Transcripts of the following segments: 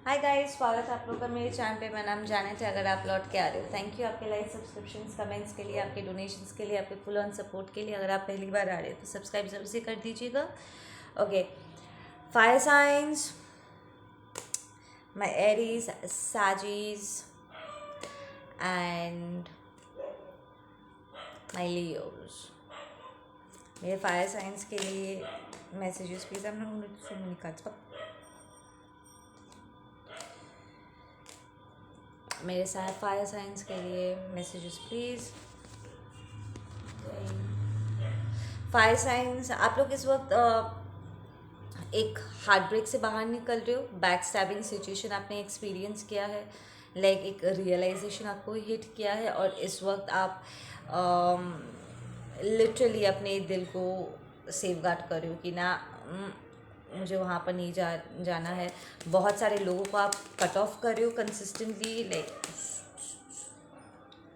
Hi guys, स्वागत है आप लोग का मेरे चैनल पे। मैं नाम जाने थे। अगर आप लौट के आ रहे हो, थैंक यू आपके लाइक, सब्सक्रिप्शंस, कमेंट्स के लिए, आपके डोनेशंस के लिए, आपके फुल ऑन सपोर्ट के लिए। अगर आप पहली बार आ रहे हो तो सब्सक्राइब जरूर से कर दीजिएगा। Okay, fire signs, my Aries, sagis and my Leos. मेरे फायर साइंस के लिए messages please. I'm not going to so many cards. मेरे साथ फायर साइंस के लिए मैसेजेस प्लीज़। फायर साइंस, आप लोग इस वक्त एक हार्ट ब्रेक से बाहर निकल रहे हो। बैक स्टैबिंग सिचुएशन आपने एक्सपीरियंस किया है, लाइक एक रियलाइजेशन आपको हिट किया है, और इस वक्त आप लिटरली अपने दिल को सेव गार्ड कर रहे हो कि ना, मुझे वहाँ पर नहीं जाना है। बहुत सारे लोगों को आप कट ऑफ कर रहे हो कंसिस्टेंटली, लाइक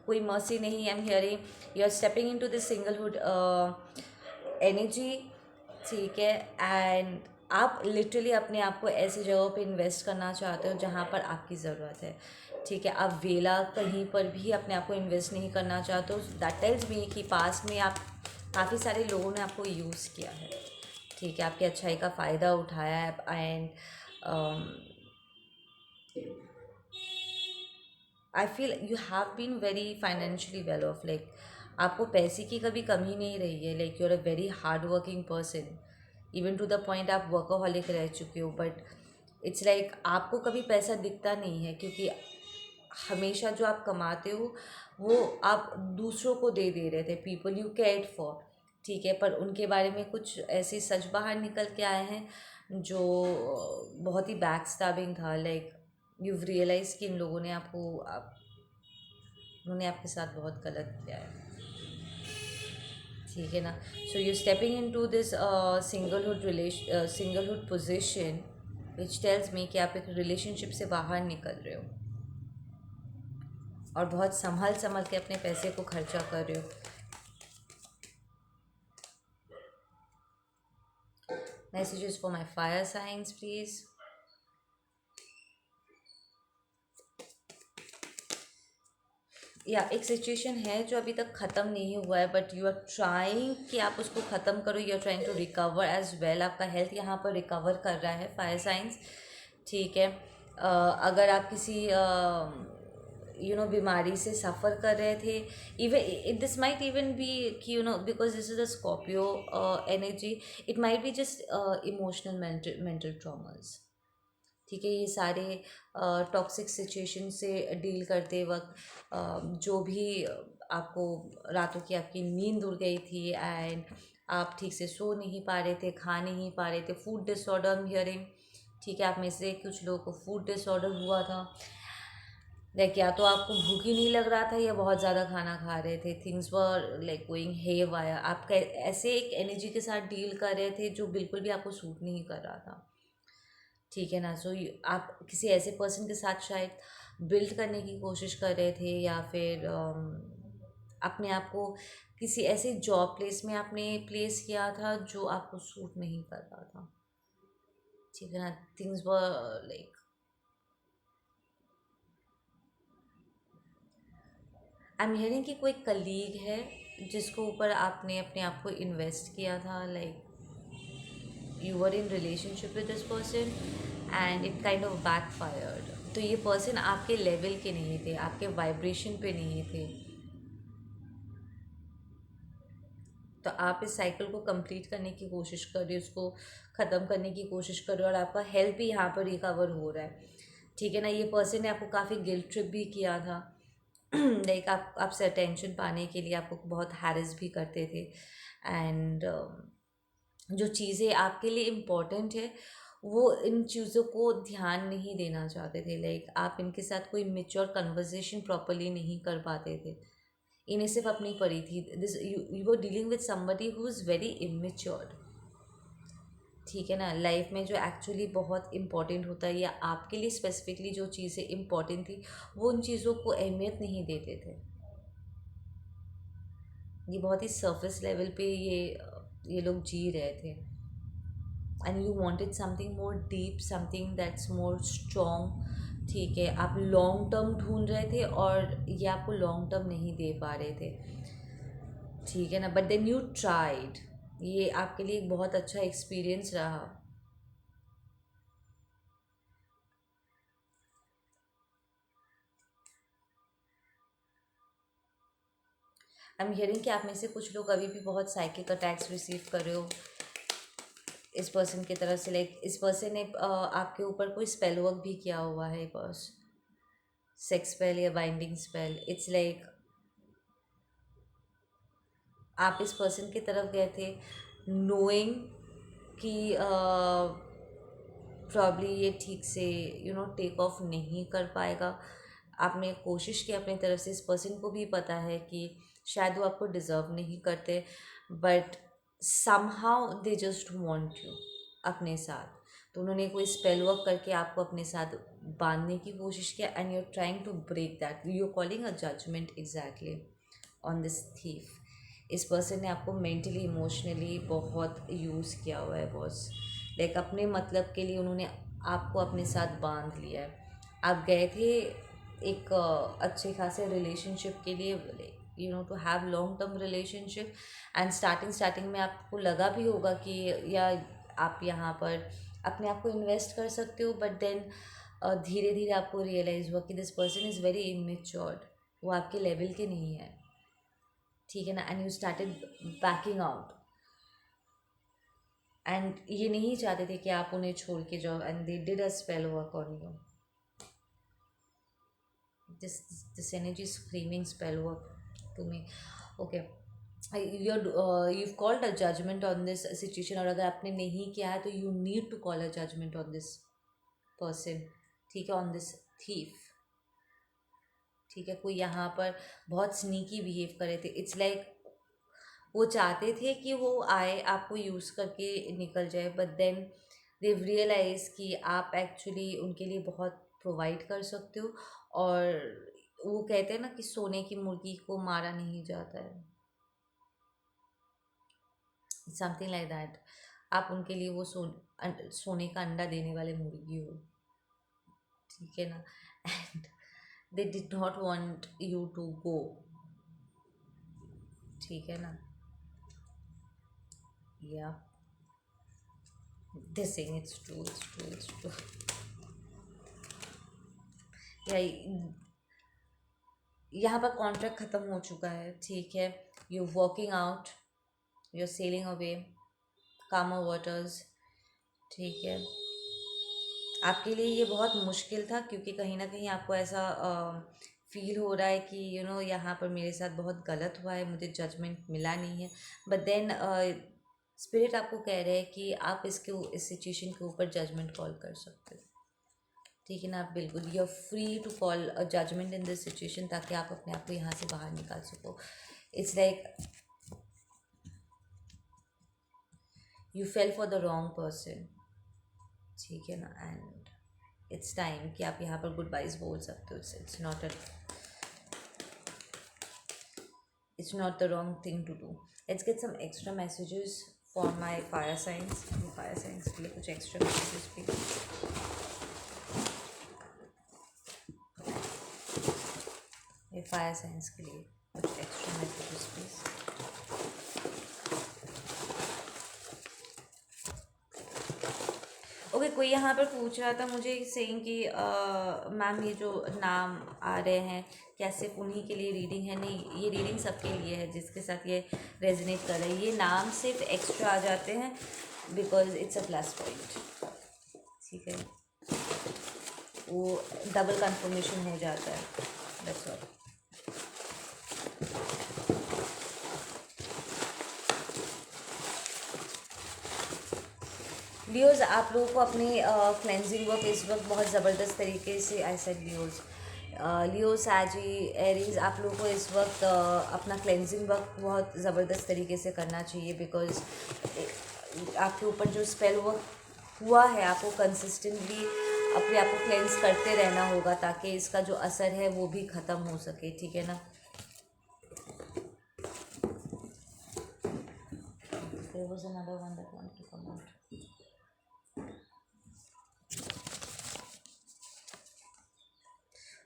कोई मर्सी नहीं। I am hearing you are stepping in to this singlehood energy, ठीक है। एंड आप लिटरली अपने आप को ऐसी जगहों पे इन्वेस्ट करना चाहते हो जहाँ पर आपकी ज़रूरत है, ठीक है। आप वेला कहीं पर भी अपने आप को इन्वेस्ट नहीं करना चाहते हो। दैट टेल्स मी कि पास में आप काफ़ी सारे लोगों ने आपको यूज़ किया है, ठीक है, आपकी अच्छाई का फ़ायदा उठाया है। And I feel you have been very financially well off, like आपको पैसे की कभी कमी नहीं रही है। Like you are a very hard working person, even to the point आप वर्कोहॉलिक रह चुके हो। बट इट्स लाइक आपको कभी पैसा दिखता नहीं है, क्योंकि हमेशा जो आप कमाते हो वो आप दूसरों को दे रहे थे, पीपल यू केयर्ड फॉर, ठीक है। पर उनके बारे में कुछ ऐसे सच बाहर निकल के आए हैं जो बहुत ही बैक स्टैबिंग था। लाइक यू रियलाइज़ कि इन लोगों ने उन्होंने आपके साथ बहुत गलत किया है, ठीक है ना। So you stepping in to this singlehood position which tells me कि आप एक रिलेशनशिप से बाहर निकल रहे हो और बहुत संभल संभल के अपने पैसे को खर्चा कर रहे हो। Messages for my fire science please. या एक सिचुएशन है जो अभी तक ख़त्म नहीं हुआ है, बट यू आर ट्राइंग कि आप उसको ख़त्म करो। You are trying to recover as well. आपका हेल्थ यहाँ पर रिकवर कर रहा है, फायर साइंस, ठीक है। अगर आप किसी बीमारी से सफ़र कर रहे थे, even this might even be कि because this is a Scorpio energy, it might be just emotional mental traumas, ठीक है। ये सारे टॉक्सिक सिचुएशन से डील करते वक्त जो भी आपको रातों की आपकी नींद उड़ गई थी, एंड आप ठीक से सो नहीं पा रहे थे, खा नहीं पा रहे थे, फूड डिसऑर्डर हम हियरिंग, ठीक है। आप में से कुछ लोगों को फूड डिसऑर्डर हुआ था, लाइक या तो आपको भूख ही नहीं लग रहा था या बहुत ज़्यादा खाना खा रहे थे। Things were like going haywire. आप ऐसे एक एनर्जी के साथ डील कर रहे थे जो बिल्कुल भी आपको सूट नहीं कर रहा था, ठीक है ना। सो आप किसी ऐसे पर्सन के साथ शायद बिल्ड करने की कोशिश कर रहे थे, या फिर अपने आप को किसी ऐसे जॉब प्लेस में आपने प्लेस किया था जो आपको सूट नहीं कर रहा था, ठीक है ना। Things were like I am hearing कि कोई कलीग है जिसको ऊपर आपने अपने आप को इन्वेस्ट किया था, like you were in relationship with this person and it kind of backfired. तो ये पर्सन आपके लेवल के नहीं थे, आपके वाइब्रेशन पे नहीं थे। तो आप इस साइकिल को कंप्लीट करने की कोशिश कर रहे हो, उसको ख़त्म करने की कोशिश कर रहे हो, और आपका हेल्थ भी यहाँ पर रिकवर हो रहा है, ठीक है ना। ये पर्सन ने आपको काफ़ी गिल्ट ट्रिप भी किया था लाइक आप आपसे अटेंशन पाने के लिए आपको बहुत हैरेस भी करते थे। एंड जो चीज़ें आपके लिए इम्पोर्टेंट है वो इन चीज़ों को ध्यान नहीं देना चाहते थे। लाइक आप इनके साथ कोई मेच्योर कन्वर्सेशन प्रॉपरली नहीं कर पाते थे, इन्हें सिर्फ अपनी पड़ी थी। This you were dealing with somebody who is very immature, ठीक है ना। लाइफ में जो एक्चुअली बहुत इंपॉर्टेंट होता है, या आपके लिए स्पेसिफिकली जो चीज़ें इंपॉर्टेंट थी, वो उन चीज़ों को अहमियत नहीं देते थे। ये बहुत ही सरफेस लेवल पे ये लोग जी रहे थे, and you wanted something more deep, something that's more strong. ठीक है, आप लॉन्ग टर्म ढूंढ रहे थे और ये आपको लॉन्ग टर्म नहीं दे पा रहे थे। ठीक है ना, बट देन यू ट्राइड, ये आपके लिए एक बहुत अच्छा एक्सपीरियंस रहा। आई एम हियरिंग कि आप में से कुछ लोग अभी भी बहुत साइकिक अटैक्स रिसीव कर रहे हो इस पर्सन की तरफ से। लाइक इस पर्सन ने आपके ऊपर कोई स्पेल वर्क भी किया हुआ है, बस सेक्स स्पेल या बाइंडिंग स्पेल। इट्स लाइक आप इस पर्सन की तरफ गए थे नोइंग कि प्रॉब्ली ये ठीक से टेक ऑफ नहीं कर पाएगा। आपने कोशिश की अपनी तरफ से, इस पर्सन को भी पता है कि शायद वो आपको डिज़र्व नहीं करते, but somehow they just want you अपने साथ। तो उन्होंने कोई स्पेल वर्क करके आपको अपने साथ बांधने की कोशिश किया, and you are trying to break that, you are calling a judgement exactly on this thief. इस पर्सन ने आपको मेंटली इमोशनली बहुत यूज़ किया हुआ है बॉस। लाइक अपने मतलब के लिए उन्होंने आपको अपने साथ बांध लिया है। आप गए थे एक अच्छे खासे रिलेशनशिप के लिए, to have long term relationship, and starting में आपको लगा भी होगा कि या आप यहाँ पर अपने आप को इन्वेस्ट कर सकते हो, बट देन धीरे धीरे आपको रियलाइज़ हुआ कि this person is very immatured, वो आपके लेवल के नहीं है। ठीक है ना, and you started banking out, and ये नहीं चाहते थे कि आप उन्हें छोड़ के जाओ, and they did a spell work on you. This energy is screaming spell work to me. Okay, you've called a judgment on this situation, और अगर आपने नहीं किया है तो you need to call a judgment on this person। ठीक है, on this thief। ठीक है, कोई यहाँ पर बहुत स्नीकी बिहेव कर रहे थे। इट्स लाइक वो चाहते थे कि वो आए आपको यूज़ करके निकल जाए, बट देन देव रियलाइज़ कि आप एक्चुअली उनके लिए बहुत प्रोवाइड कर सकते हो। और वो कहते हैं ना कि सोने की मुर्गी को मारा नहीं जाता है, समथिंग लाइक दैट। आप उनके लिए वो सोने का अंडा देने वाले मुर्गी हो। ठीक है ना, and they did not want you to go. ठीक है ना, या this thing it's true, it's true, it's true. या यहाँ पर कॉन्ट्रैक्ट ख़त्म हो चुका है। ठीक है, you working out, you are sailing away calmer waters. ठीक है, आपके लिए ये बहुत मुश्किल था, क्योंकि कहीं ना कहीं आपको ऐसा फील हो रहा है कि यहाँ पर मेरे साथ बहुत गलत हुआ है, मुझे जजमेंट मिला नहीं है। बट देन स्पिरिट आपको कह रहे हैं कि आप इस सिचुएशन के ऊपर जजमेंट कॉल कर सकते हो। ठीक है ना, आप बिल्कुल you are free to call a judgement in this situation, ताकि आप अपने आप को यहाँ से बाहर निकाल सको। It's like you fail for the wrong person. ठीक है ना, एंड इट्स टाइम कि आप यहाँ पर गुड बाइज बोल सकते हो। It's not the wrong thing to do. Let's get some extra messages for my fire signs. Fire signs के लिए कुछ एक्स्ट्रा मैसेजेस भी, ये फायर साइंस के लिए कुछ एक्स्ट्रा मैसेजेस प्लीज। ओके, कोई यहाँ पर पूछ रहा था मुझे सेइंग कि मैम ये जो नाम आ रहे हैं क्या सिर्फ उन्हीं के लिए रीडिंग है? नहीं, ये रीडिंग सबके लिए है जिसके साथ ये रेजनेट कर रहा है। ये नाम सिर्फ एक्स्ट्रा आ जाते हैं because it's a plus point. ठीक है, वो डबल कंफर्मेशन हो जाता है, दैट्स ऑल। लियोज, आप लोगों को अपनी क्लेंजिंग वर्क इस वक्त बहुत ज़बरदस्त तरीके से, आई सेड लियोज, लियो साजी एरीज, आप लोगों को इस वक्त अपना क्लेंजिंग वर्क बहुत ज़बरदस्त तरीके से करना चाहिए, बिकॉज आपके ऊपर जो स्पेल वर्क हुआ है आपको कंसिस्टेंटली अपने आप को क्लेंस करते रहना होगा, ताकि इसका जो असर है वो भी ख़त्म हो सके। ठीक है ना, there was another one that wanted to come out.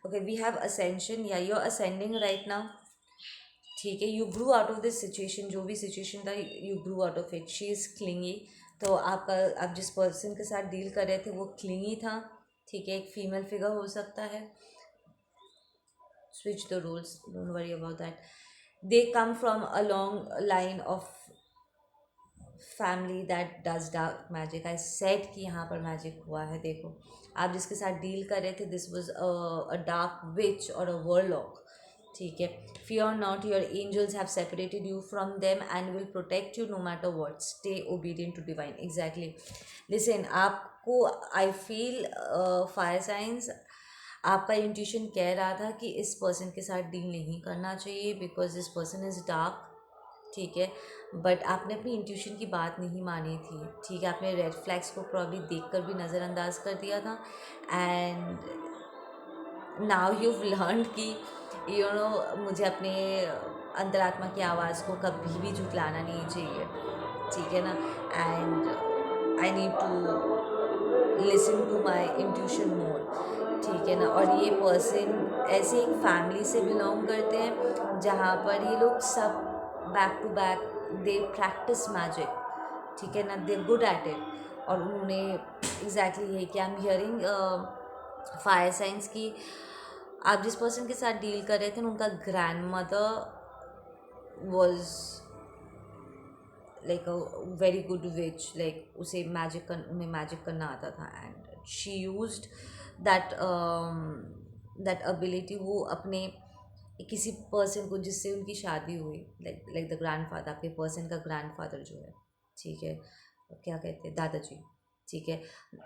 Okay, we have ascension, yeah you are ascending right now. ठीक है, you grew out of this situation, जो भी सिचुएशन था you grew out of it, she is clingy. तो आपका, आप जिस person के साथ डील कर रहे थे वो क्लिंगी था। ठीक है, एक फीमेल फिगर हो सकता है। switch the roles, don't worry about that. They come from a long line of family that does dark magic. I said कि यहाँ पर मैजिक हुआ है। देखो, आप जिसके साथ डील कर रहे थे, this was a dark witch और अ वर्लॉक। ठीक है, fear not, your angels have separated you from them and will protect you no matter what. Stay obedient to divine. Exactly, listen, आपको आई फील फायर साइंस, आपका intuition कह रहा था कि इस पर्सन के साथ डील नहीं करना चाहिए because this person is dark. ठीक है, बट आपने अपनी इंट्यूशन की बात नहीं मानी थी। ठीक है, आपने रेड फ्लैग्स को प्रॉब्ली देख कर भी नज़रअंदाज कर दिया था। एंड नाउ यू लर्न कि मुझे अपने अंतरात्मा की आवाज़ को कभी भी झुटलाना नहीं चाहिए। ठीक है ना, and I need to listen to my intuition more. ठीक है ना, और ये पर्सन ऐसे एक फैमिली से बिलोंग करते हैं जहाँ पर ये लोग सब back to back they practice magic. ठीक है ना, दे गुड एट इट। और उन्होंने एग्जैक्टली यही कि आई एम हियरिंग फायर साइंस की आप जिस पर्सन के साथ डील कर रहे थे उनका grand mother was like a very good which, like उसे उन्हें मैजिक करना आता था। And she used that that ability. वो अपने किसी पर्सन को जिससे उनकी शादी हुई, लाइक द ग्रैंड फादर, आपके पर्सन का ग्रैंड फादर जो है, ठीक है, क्या कहते हैं, दादाजी। ठीक है,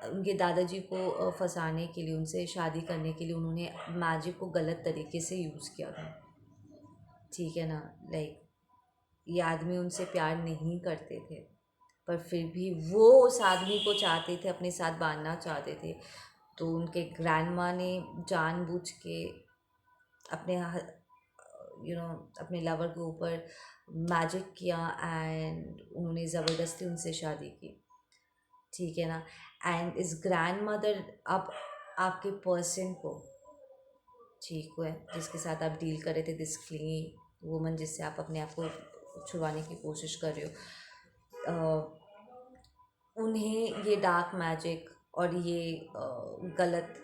उनके दादाजी को फंसाने के लिए, उनसे शादी करने के लिए उन्होंने मैजिक को गलत तरीके से यूज़ किया था। ठीक है ना, लाइक ये आदमी उनसे प्यार नहीं करते थे, पर फिर भी वो उस आदमी को चाहते थे, अपने साथ बांधना चाहते थे। तो उनके ग्रैंड माँ ने जानबूझ के अपने अपने लवर के ऊपर मैजिक किया एंड उन्होंने ज़बरदस्ती उनसे शादी की। ठीक है ना, एंड इस ग्रैंड मदर अब आपके पर्सन को, ठीक है, जिसके साथ आप डील कर रहे थे, दिस क्लिंगी वुमन जिससे आप अपने आप को छुड़वाने की कोशिश कर रहे हो, उन्हें ये डार्क मैजिक और ये गलत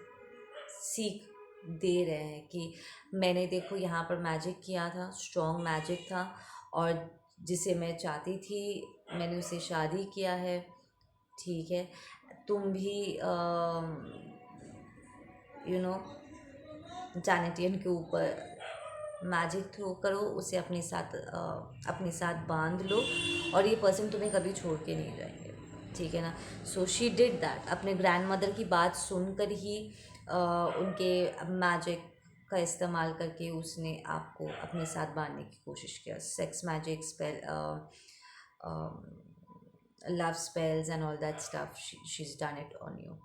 सीख दे रहे हैं कि मैंने देखो यहाँ पर मैजिक किया था, स्ट्रॉन्ग मैजिक था, और जिसे मैं चाहती थी मैंने उससे शादी किया है। ठीक है, तुम भी जानेटियन के ऊपर मैजिक थ्रो करो, उसे अपने साथ बांध लो, और ये पर्सन तुम्हें कभी छोड़ के नहीं जाएंगे। ठीक है ना, सो शी डिड दैट। अपने ग्रैंड मदर की बात सुनकर ही उनके मैजिक का इस्तेमाल करके उसने आपको अपने साथ बांधने की कोशिश किया। Sex magic, spell, love spells and all that stuff, she is done it on you.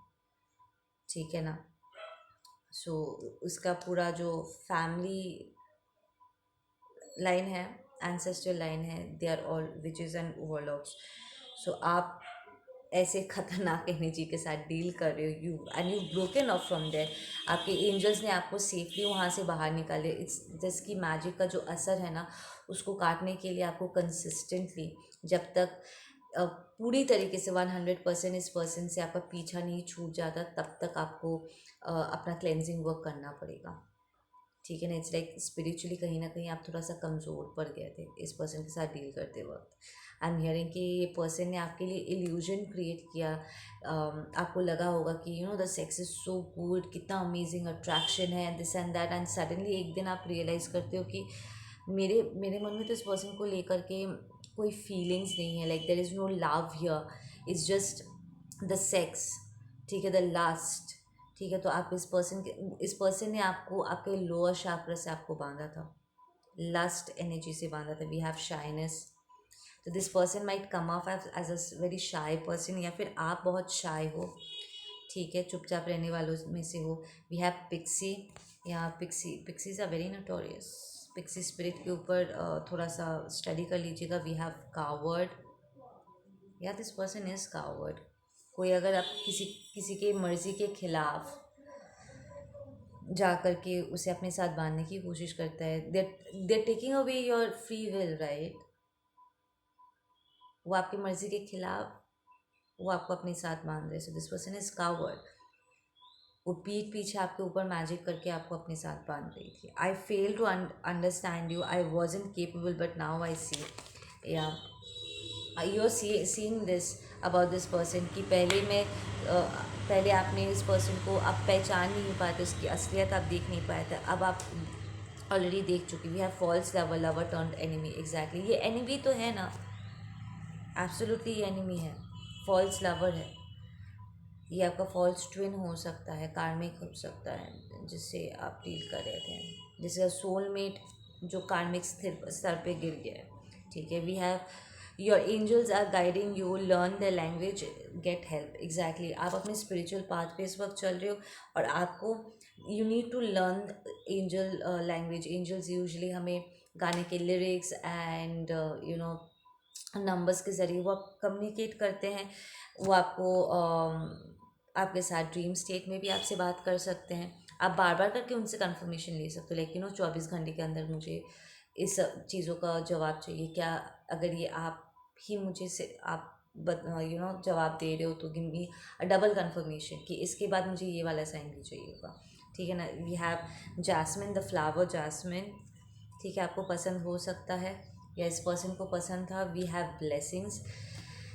ठीक है ना, सो उसका पूरा जो फैमिली लाइन है, एंसेस्ट्रल लाइन है, they are all witches and warlocks. So आप ऐसे खतरनाक एनर्जी के साथ डील कर रहे हो, you broken off from there. आपके एंजल्स ने आपको सेफली वहाँ से बाहर निकाले। इट्स जस्ट कि मैजिक का जो असर है ना, उसको काटने के लिए आपको कंसिस्टेंटली, जब तक पूरी तरीके से 100% इस पर्सन से आपका पीछा नहीं छूट जाता, तब तक आपको अपना क्लेंजिंग वर्क करना पड़ेगा। ठीक है ना, इट्स लाइक स्पिरिचुअली कहीं ना कहीं आप थोड़ा सा कमज़ोर पड़ गए थे इस पर्सन के साथ डील करते वक्त। आई एम हियरिंग कि ये पर्सन ने आपके लिए इल्यूजन क्रिएट किया। आपको लगा होगा कि the sex is so good, कितना अमेजिंग अट्रैक्शन है, this and that, and suddenly एक दिन आप रियलाइज़ करते हो कि मेरे मेरे मन में तो इस पर्सन को लेकर के कोई फीलिंग्स नहीं है, like there is no love here, it's just the sex. ठीक है, द लास्ट। ठीक है, तो आप इस पर्सन ने आपको आपके लोअर शाक्र से आपको बांधा था, लस्ट एनर्जी से बांधा था। वी हैव शाइनेस, तो this person might come off as a very shy person, या फिर आप बहुत शाई हो। ठीक है, चुपचाप रहने वालों में से हो। We have pixie, yeah pixies are very notorious. Pixie spirit के ऊपर थोड़ा सा स्टडी कर लीजिएगा। We have coward, yeah this person is coward. कोई अगर आप किसी किसी के मर्ज़ी के खिलाफ जा कर के उसे अपने साथ बांधने की कोशिश करता है। दे taking away your free will, right. वो आपकी मर्जी के खिलाफ वो आपको अपने साथ बांध रहे। So this person is coward. वो पीठ पीछे आपके ऊपर मैजिक करके आपको अपने साथ बांध रही थी। I fail to understand you, I wasn't capable, but now I see. Yeah you are seeing this about this person कि पहले आपने इस पर्सन को आप पहचान नहीं पाए थे, उसकी असलियत आप देख नहीं पाए थे, अब आप ऑलरेडी देख चुके। We have false lover, lover turned enemy. Exactly, ये एनिमी तो है ना, एब्सोल्युटली ये एनिमी है, फॉल्स लवर है। ये आपका फॉल्स ट्विन हो सकता है, कार्मिक हो सकता है, जिससे आप डील कर रहे थे, जैसे सोलमेट जो कार्मिक स्तर पे गिर गया है। ठीक है, we have your angels are guiding you, learn the language, get help. Exactly, आप अपने स्पिरिचुअल पाथ पे इस वक्त चल रहे हो और आपको you need to learn angel language. Angels usually हमें गाने के लिरिक्स एंड नंबर्स के ज़रिए वो आप कम्युनिकेट करते हैं। वो आपको आपके साथ ड्रीम स्टेट में भी आपसे बात कर सकते हैं। आप बार बार करके उनसे कंफर्मेशन ले सकते हो, लेकिन 24 घंटे के अंदर मुझे इस चीज़ों का जवाब चाहिए। क्या अगर ये आप ही मुझे से आप जवाब दे रहे हो तो गिव मी डबल कंफर्मेशन कि इसके बाद मुझे ये वाला साइन भी चाहिए होगा। ठीक है ना। We have jasmine, the flower jasmine. ठीक है, आपको पसंद हो सकता है या इस पर्सन को पसंद था। वी हैव ब्लेसिंग्स,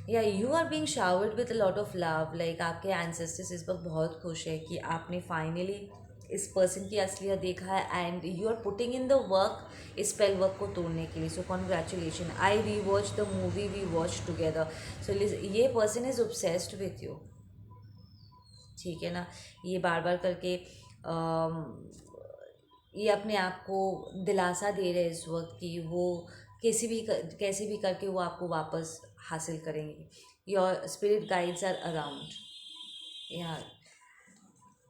या you are being showered with a lot of love. Like आपके एंसेस्टर्स इस वक्त बहुत खुश है कि आपने फाइनली इस पर्सन की असलियत देखा है and you are putting in the work इस स्पेल वर्क को तोड़ने के लिए। So congratulation. I rewatch the movie we watch together. So ये person is obsessed with you. ठीक है ना। ये बार बार करके ये अपने आप को दिलासा दे रहे हैं इस वक्त कि वो कैसे भी करके वो आपको वापस हासिल करेंगे। Your spirit guides are around. या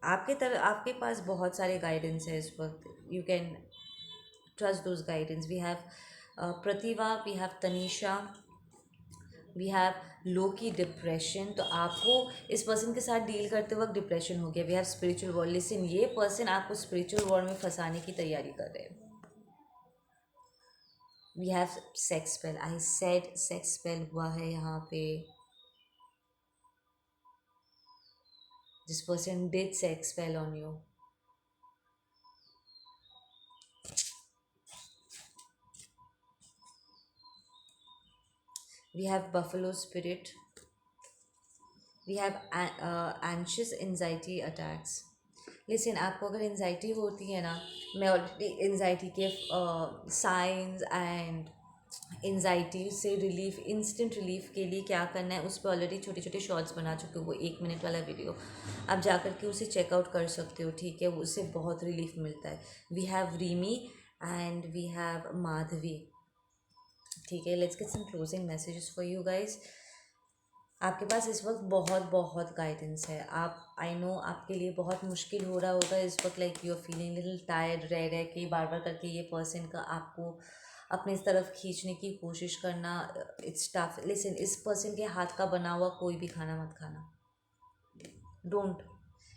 आपके पास बहुत सारे गाइडेंस है इस वक्त। You can trust those guidance. We have Pratibha, we have Tanisha, we have low key depression. तो आपको इस पर्सन के साथ डील करते वक्त डिप्रेशन हो गया। We have spiritual war. Listen, ये पर्सन आपको स्पिरिचुअल वॉर में फंसाने की तैयारी कर रहे हैं। We have sex spell. I said sex spell हुआ है यहाँ पे। This person did sex spell on you. We have buffalo spirit. We have anxious anxiety attacks. Listen, आपको अगर एनजाइटी होती है ना, मैं ऑलरेडी एनजाइटी के साइंस एंड एनजाइटी से रिलीफ, इंस्टेंट रिलीफ के लिए क्या करना है उस पर ऑलरेडी छोटे छोटे शॉर्ट्स बना चुके हो। वो 1 मिनट वाला वीडियो आप जा कर के उसे चेकआउट कर सकते हो। ठीक है, उससे बहुत रिलीफ मिलता है। We have Rimi and we have Madhavi. ठीक है, let's get some closing messages for you guys. आपके पास इस वक्त बहुत बहुत गाइडेंस है। आप, आई नो आपके लिए बहुत मुश्किल हो रहा होगा इस वक्त। Like you are feeling little tired, रह के बार बार करके ये पर्सन का आपको अपनी इस तरफ खींचने की कोशिश करना, इट्स टफ। लिसन, इस पर्सन के हाथ का बना हुआ कोई भी खाना मत खाना। डोंट,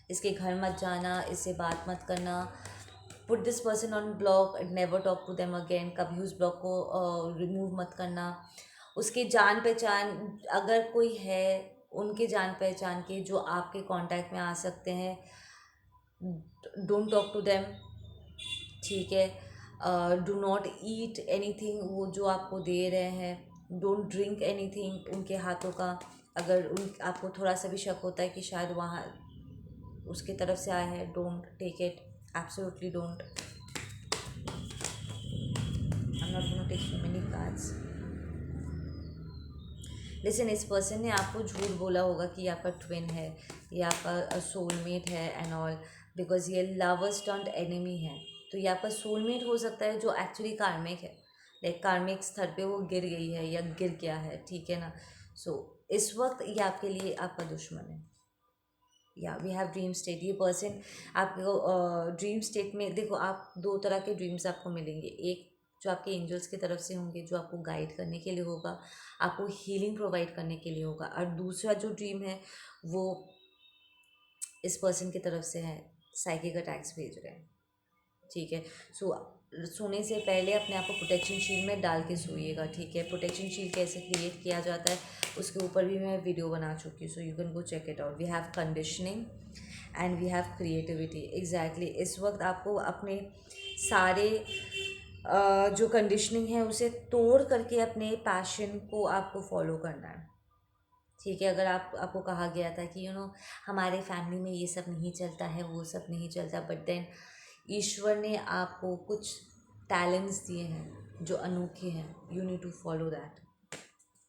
इसके घर मत जाना, इससे बात मत करना। Put this person on block, never talk to them again. कभी उस ब्लॉक को रिमूव मत करना। उसके जान पहचान अगर कोई है, उनके जान पहचान के जो आपके कांटेक्ट में आ सकते हैं, डोंट टॉक टू देम। ठीक है, डू नॉट ईट एनीथिंग वो जो आपको दे रहे हैं। डोंट ड्रिंक एनीथिंग उनके हाथों का। अगर उन आपको थोड़ा सा भी शक होता है कि शायद वहाँ उसके तरफ से आया है, don't take it, absolutely don't. I am not gonna take so many cards. लेकिन इस पर्सन ने आपको झूठ बोला होगा कि ये आपका ट्विन है, ये आपका सोलमेट है एंड ऑल, बिकॉज ये लवर्स टर्न्ड एनिमी है। तो ये आपका सोलमेट हो सकता है जो एक्चुअली कार्मिक है। लाइक कार्मिक स्तर पे वो गिर गई है या गिर गया है। ठीक है ना। सो इस वक्त ये आपके लिए आपका दुश्मन है। या वी हैव ड्रीम स्टेट। ये पर्सन आपको ड्रीम स्टेट में, देखो आप 2 तरह के ड्रीम्स आपको मिलेंगे। एक जो आपके एंजल्स की तरफ से होंगे, जो आपको गाइड करने के लिए होगा, आपको हीलिंग प्रोवाइड करने के लिए होगा। और दूसरा जो ड्रीम है वो इस पर्सन की तरफ से है, साइकिक अटैक्स भेज रहे हैं। ठीक है। सो सोने से पहले अपने आप को प्रोटेक्शन शील्ड में डाल के सोइएगा। ठीक है। प्रोटेक्शन शील्ड कैसे क्रिएट किया जाता है उसके ऊपर भी मैं वीडियो बना चुकी हूँ, so you can go check it out. We have conditioning and we have creativity. Exactly इस वक्त आपको अपने सारे जो कंडीशनिंग है उसे तोड़ करके अपने पैशन को आपको फॉलो करना है। ठीक है। अगर आपको कहा गया था कि हमारे फैमिली में ये सब नहीं चलता है, वो सब नहीं चलता, बट देन ईश्वर ने आपको कुछ टैलेंट्स दिए हैं जो अनोखे हैं। You need to follow that.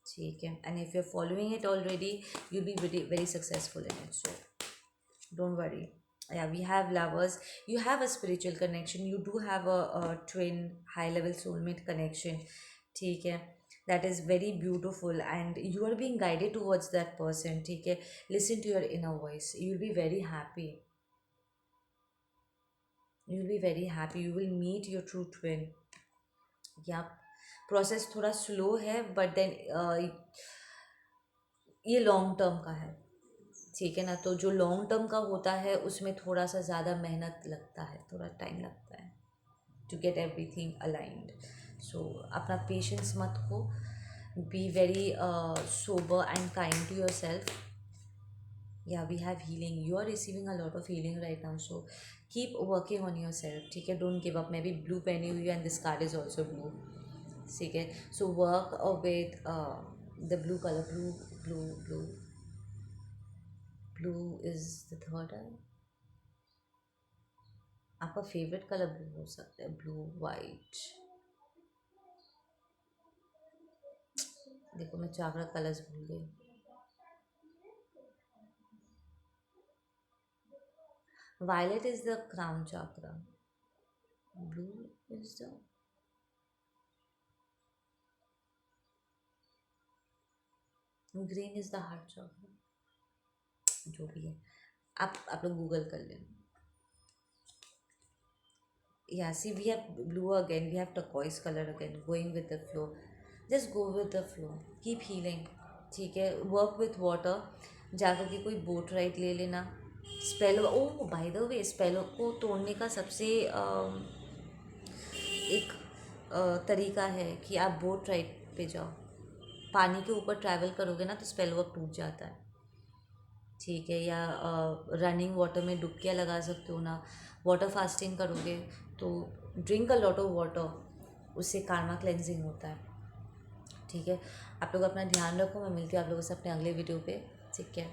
ठीक है। And if you are following it already you be very very successful in it, so don't worry. Yeah, we have lovers. You have a spiritual connection. You do have a twin high level soulmate connection. ठीक है। That is very beautiful and you are being guided towards that person. ठीक है। Listen to your inner voice. You'll be very happy. You'll be very happy. You will meet your true twin. या process थोड़ा slow है but then ये long term का है। ठीक है ना। तो जो लॉन्ग टर्म का होता है उसमें थोड़ा सा ज़्यादा मेहनत लगता है, थोड़ा टाइम लगता है to get everything aligned. So अपना पेशेंस मत खो। Be very sober and kind to yourself. Yeah we have healing. You are receiving a lot of healing right now, so keep working on yourself. ठीक है। Don't give up. मैं भी blue पहनी हुई है and this card is also blue. ठीक है। So work with the blue colour. Blue blue blue blue is the third आई। आपका फेवरेट कलर ब्लू हो सकता है, ब्लू वाइट। देखो मैं चाकरा कलर्स भूल गई। Violet is the crown chakra. Blue is the green is the heart chakra. जो भी है आप लोग गूगल कर लें। Yeah, see, we have blue again, we have turquoise color again, going with the flow. Just go with the flow, keep healing. ठीक है। Work with water. जाकर के कोई बोट राइड ले लेना। स्पेलो, ओह बाय द वे, स्पेलो को तोड़ने का सबसे एक तरीका है कि आप बोट राइड पे जाओ। पानी के ऊपर ट्रैवल करोगे ना तो स्पेल वर्क टूट जाता है। ठीक है। या रनिंग वाटर में डुबकियाँ लगा सकते हो ना। वाटर फास्टिंग करोगे तो drink a lot of water, उससे कार्मा क्लेंजिंग होता है। ठीक है। आप लोग अपना ध्यान रखो। मैं मिलती हूँ आप लोगों से अपने अगले वीडियो पे। ठीक है।